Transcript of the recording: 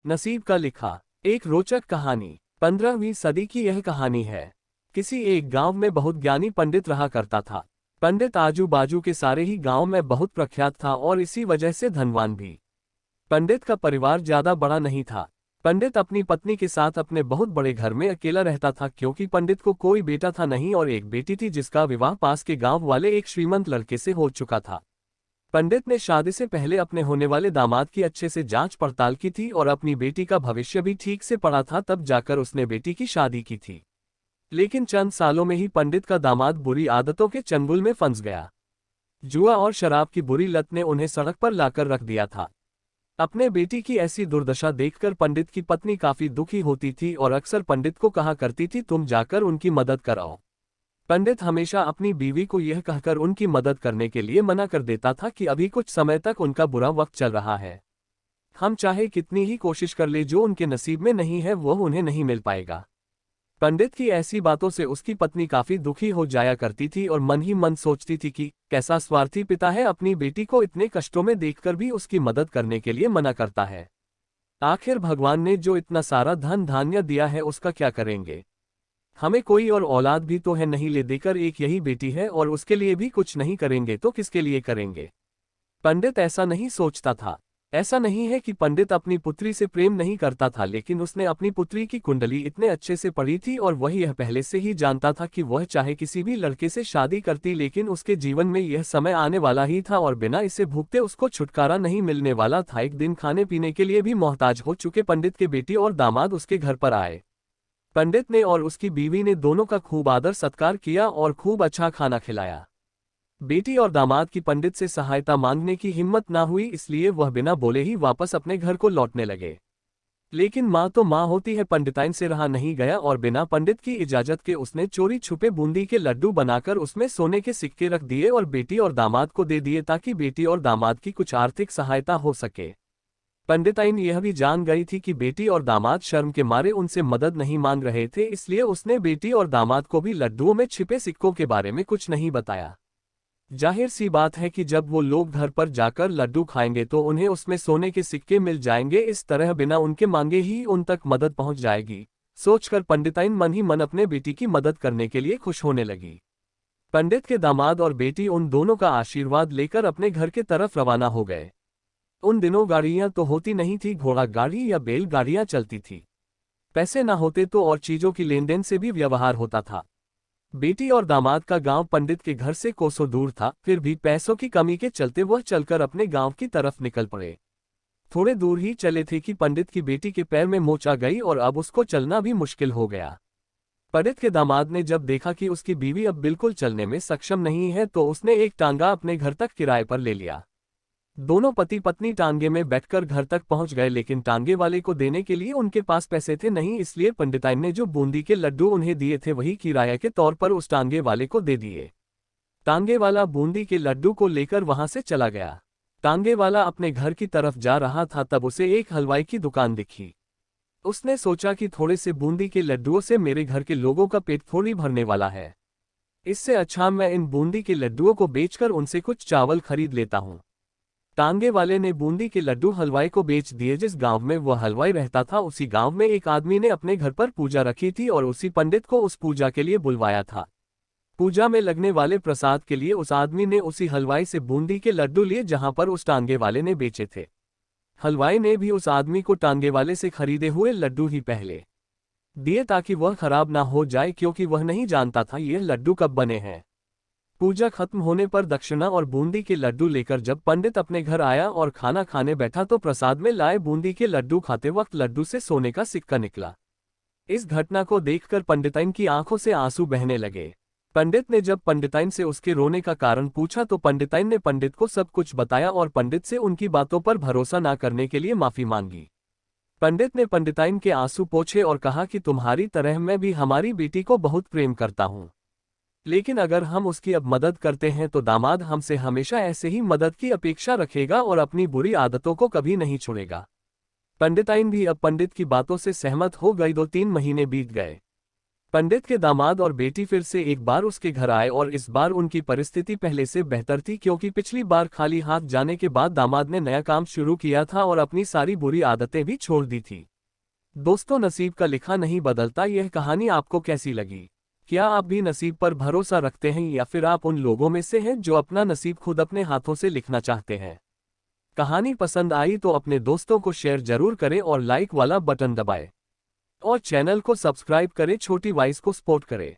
नसीब का लिखा। एक रोचक कहानी। 15वीं सदी की यह कहानी है। किसी एक गांव में बहुत ज्ञानी पंडित रहा करता था। पंडित आजू बाजू के सारे ही गांव में बहुत प्रख्यात था और इसी वजह से धनवान भी। पंडित का परिवार ज्यादा बड़ा नहीं था। पंडित अपनी पत्नी के साथ अपने बहुत बड़े घर में अकेला रहता था, क्योंकि पंडित को कोई बेटा था नहीं और एक बेटी थी जिसका विवाह पास के गांव वाले एक श्रीमंत लड़के से हो चुका था। पंडित ने शादी से पहले अपने होने वाले दामाद की अच्छे से जांच पड़ताल की थी और अपनी बेटी का भविष्य भी ठीक से पढ़ा था, तब जाकर उसने बेटी की शादी की थी। लेकिन चंद सालों में ही पंडित का दामाद बुरी आदतों के चंगुल में फंस गया। जुआ और शराब की बुरी लत ने उन्हें सड़क पर लाकर रख दिया था। अपने बेटी की ऐसी दुर्दशा देखकर पंडित की पत्नी काफी दुखी होती थी और अक्सर पंडित को कहा करती थी, तुम जाकर उनकी मदद कराओ। पंडित हमेशा अपनी बीवी को यह कहकर उनकी मदद करने के लिए मना कर देता था कि अभी कुछ समय तक उनका बुरा वक्त चल रहा है। हम चाहे कितनी ही कोशिश कर ले, जो उनके नसीब में नहीं है वह उन्हें नहीं मिल पाएगा। पंडित की ऐसी बातों से उसकी पत्नी काफी दुखी हो जाया करती थी और मन ही मन सोचती थी कि कैसा स्वार्थी पिता है, अपनी बेटी को इतने कष्टों में देखकर भी उसकी मदद करने के लिए मना करता है। आखिर भगवान ने जो इतना सारा धन धान्य दिया है उसका क्या करेंगे। हमें कोई और औलाद भी तो है नहीं, ले देकर एक यही बेटी है और उसके लिए भी कुछ नहीं करेंगे तो किसके लिए करेंगे। पंडित ऐसा नहीं सोचता था। ऐसा नहीं है कि पंडित अपनी पुत्री से प्रेम नहीं करता था, लेकिन उसने अपनी पुत्री की कुंडली इतने अच्छे से पढ़ी थी और वह यह पहले से ही जानता था कि वह चाहे किसी भी लड़के से शादी करती, लेकिन उसके जीवन में यह समय आने वाला ही था और बिना इसे भुगते उसको छुटकारा नहीं मिलने वाला था। एक दिन खाने पीने के लिए भी मोहताज हो चुके पंडित के बेटी और दामाद उसके घर पर आए। पंडित ने और उसकी बीवी ने दोनों का खूब आदर सत्कार किया और खूब अच्छा खाना खिलाया। बेटी और दामाद की पंडित से सहायता मांगने की हिम्मत ना हुई, इसलिए वह बिना बोले ही वापस अपने घर को लौटने लगे। लेकिन माँ तो माँ होती है, पंडिताइन से रहा नहीं गया और बिना पंडित की इजाजत के उसने चोरी छुपे बूंदी के लड्डू बनाकर उसमें सोने के सिक्के रख दिए और बेटी और दामाद को दे दिए, ताकि बेटी और दामाद की कुछ आर्थिक सहायता हो सके। पंडिताइन यह भी जान गई थी कि बेटी और दामाद शर्म के मारे उनसे मदद नहीं मांग रहे थे, इसलिए उसने बेटी और दामाद को भी लड्डुओं में छिपे सिक्कों के बारे में कुछ नहीं बताया। जाहिर सी बात है कि जब वो लोग घर पर जाकर लड्डू खाएंगे तो उन्हें उसमें सोने के सिक्के मिल जाएंगे, इस तरह बिना उनके मांगे ही उन तक मदद पहुंच जाएगी। सोचकर पंडिताइन मन ही मन अपने बेटी की मदद करने के लिए खुश होने लगी। पंडित के दामाद और बेटी उन दोनों का आशीर्वाद लेकर अपने घर के तरफ रवाना हो गए। उन दिनों गाड़ियां तो होती नहीं थी, घोड़ा गाड़ी या बैल गाड़ियां चलती थी। पैसे ना होते तो और चीजों की लेन देन से भी व्यवहार होता था। बेटी और दामाद का गांव पंडित के घर से कोसों दूर था, फिर भी पैसों की कमी के चलते वह चलकर अपने गांव की तरफ निकल पड़े। थोड़े दूर ही चले थे कि पंडित की बेटी के पैर में मोच आ गई और अब उसको चलना भी मुश्किल हो गया। पंडित के दामाद ने जब देखा कि उसकी बीवी अब बिल्कुल चलने में सक्षम नहीं है तो उसने एक टांगा अपने घर तक किराए पर ले लिया। दोनों पति पत्नी टांगे में बैठकर घर तक पहुंच गए, लेकिन टांगे वाले को देने के लिए उनके पास पैसे थे नहीं, इसलिए पंडिताइन ने जो बूंदी के लड्डू उन्हें दिए थे वही किराया के तौर पर उस टांगे वाले को दे दिए। टांगे वाला बूंदी के लड्डू को लेकर वहां से चला गया। टांगे वाला अपने घर की तरफ जा रहा था, तब उसे एक हलवाई की दुकान दिखी। उसने सोचा कि थोड़े से बूंदी के लड्डुओं से मेरे घर के लोगों का पेट थोड़ी भरने वाला है, इससे अच्छा मैं इन बूंदी के लड्डुओं को बेचकर उनसे कुछ चावल खरीद लेता हूँ। टांगे वाले ने बूंदी के लड्डू हलवाई को बेच दिए। जिस गांव में वह हलवाई रहता था उसी गांव में एक आदमी ने अपने घर पर पूजा रखी थी और उसी पंडित को उस पूजा के लिए बुलवाया था। पूजा में लगने वाले प्रसाद के लिए उस आदमी ने उसी हलवाई से बूंदी के लड्डू लिए जहां पर उस टांगे वाले ने बेचे थे। हलवाई ने भी उस आदमी को टांगे वाले से खरीदे हुए लड्डू ही पहले दिए ताकि वह खराब ना हो जाए, क्योंकि वह नहीं जानता था ये लड्डू कब बने हैं। पूजा खत्म होने पर दक्षिणा और बूंदी के लड्डू लेकर जब पंडित अपने घर आया और खाना खाने बैठा तो प्रसाद में लाए बूंदी के लड्डू खाते वक्त लड्डू से सोने का सिक्का निकला। इस घटना को देखकर पंडिताइन की आंखों से आंसू बहने लगे। पंडित ने जब पंडिताइन से उसके रोने का कारण पूछा तो पंडिताइन ने पंडित को सब कुछ बताया और पंडित से उनकी बातों पर भरोसा ना करने के लिए माफी मांगी। पंडित ने पंडिताइन के आंसू पोंछे और कहा कि तुम्हारी तरह मैं भी हमारी बेटी को बहुत प्रेम करता हूँ, लेकिन अगर हम उसकी अब मदद करते हैं तो दामाद हमसे हमेशा ऐसे ही मदद की अपेक्षा रखेगा और अपनी बुरी आदतों को कभी नहीं छोड़ेगा। पंडिताइन भी अब पंडित की बातों से सहमत हो गई। 2-3 महीने बीत गए। पंडित के दामाद और बेटी फिर से एक बार उसके घर आए और इस बार उनकी परिस्थिति पहले से बेहतर थी, क्योंकि पिछली बार खाली हाथ जाने के बाद दामाद ने नया काम शुरू किया था और अपनी सारी बुरी आदतें भी छोड़ दी थी। दोस्तों, नसीब का लिखा नहीं बदलता। यह कहानी आपको कैसी लगी? क्या आप भी नसीब पर भरोसा रखते हैं या फिर आप उन लोगों में से हैं जो अपना नसीब खुद अपने हाथों से लिखना चाहते हैं? कहानी पसंद आई तो अपने दोस्तों को शेयर जरूर करें और लाइक वाला बटन दबाएं और चैनल को सब्सक्राइब करें, छोटी वॉइस को सपोर्ट करें।